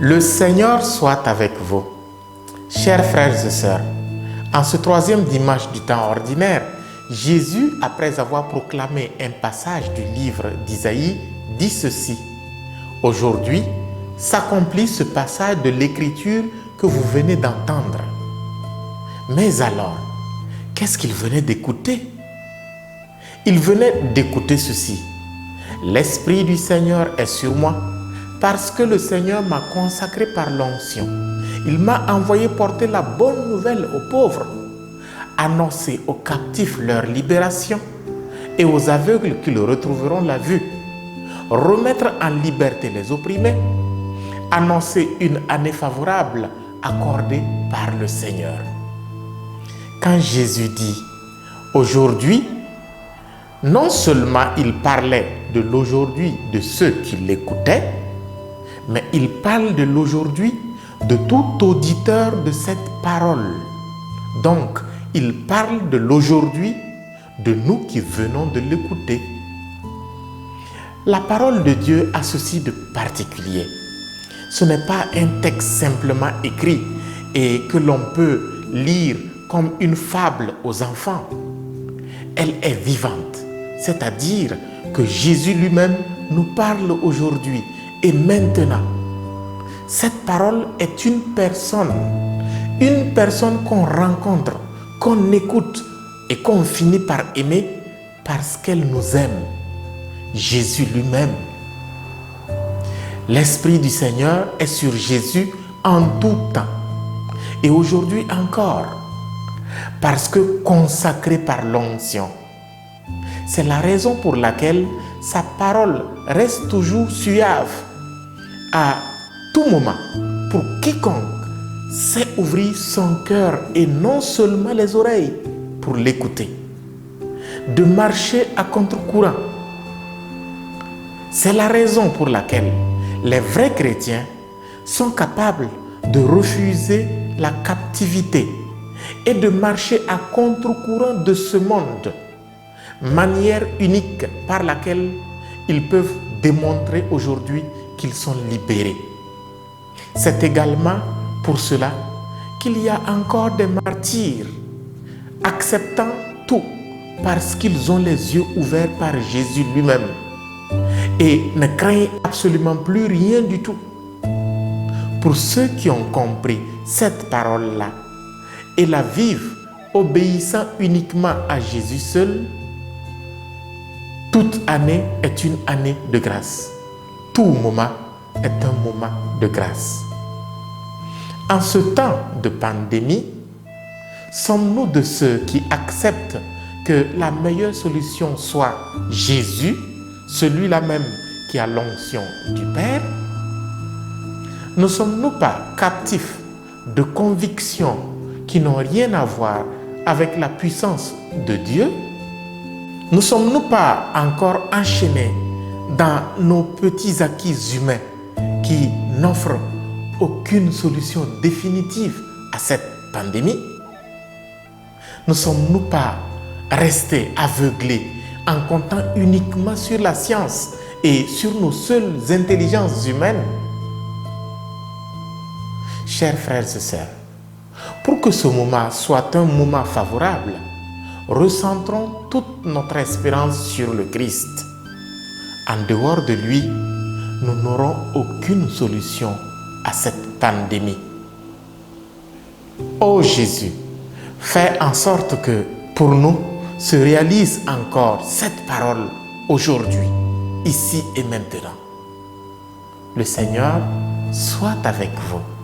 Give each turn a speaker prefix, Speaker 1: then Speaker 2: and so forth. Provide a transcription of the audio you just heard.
Speaker 1: Le Seigneur soit avec vous. Chers frères et sœurs, en ce troisième dimanche du temps ordinaire, Jésus, après avoir proclamé un passage du livre d'Isaïe, dit ceci. Aujourd'hui, s'accomplit ce passage de l'Écriture que vous venez d'entendre. Mais alors, qu'est-ce qu'il venait d'écouter? Il venait d'écouter ceci. L'Esprit du Seigneur est sur moi, parce que le Seigneur m'a consacré par l'onction. Il m'a envoyé porter la bonne nouvelle aux pauvres, annoncer aux captifs leur libération et aux aveugles qu'ils retrouveront la vue, remettre en liberté les opprimés, annoncer une année favorable accordée par le Seigneur. Quand Jésus dit « aujourd'hui », non seulement il parlait de l'aujourd'hui de ceux qui l'écoutaient, mais il parle de l'aujourd'hui de tout auditeur de cette parole. Donc, il parle de l'aujourd'hui de nous qui venons de l'écouter. La parole de Dieu a ceci de particulier. Ce n'est pas un texte simplement écrit et que l'on peut lire comme une fable aux enfants. Elle est vivante, c'est-à-dire que Jésus lui-même nous parle aujourd'hui et maintenant. Cette parole est une personne qu'on rencontre, qu'on écoute et qu'on finit par aimer parce qu'elle nous aime. Jésus lui-même. L'Esprit du Seigneur est sur Jésus en tout temps et aujourd'hui encore, parce que consacré par l'onction. C'est la raison pour laquelle sa parole reste toujours suave à tout moment pour quiconque sait ouvrir son cœur et non seulement les oreilles pour l'écouter, de marcher à contre-courant. C'est la raison pour laquelle les vrais chrétiens sont capables de refuser la captivité et de marcher à contre-courant de ce monde, manière unique par laquelle ils peuvent démontrer aujourd'hui qu'ils sont libérés. C'est également pour cela qu'il y a encore des martyrs, acceptant tout parce qu'ils ont les yeux ouverts par Jésus lui-même et ne craignent absolument plus rien du tout. Pour ceux qui ont compris cette parole-là et la vivent obéissant uniquement à Jésus seul, toute année est une année de grâce. Tout moment est un moment de grâce. En ce temps de pandémie, sommes-nous de ceux qui acceptent que la meilleure solution soit Jésus, celui-là même qui a l'onction du Père? Ne sommes-nous pas captifs de convictions qui n'ont rien à voir avec la puissance de Dieu? Ne sommes-nous pas encore enchaînés dans nos petits acquis humains qui n'offrent aucune solution définitive à cette pandémie? Ne sommes-nous pas restés aveuglés en comptant uniquement sur la science et sur nos seules intelligences humaines? Chers frères et sœurs, pour que ce moment soit un moment favorable, recentrons toute notre espérance sur le Christ. En dehors de lui, nous n'aurons aucune solution à cette pandémie. Ô Jésus, fais en sorte que pour nous se réalise encore cette parole aujourd'hui, ici et maintenant. Le Seigneur soit avec vous.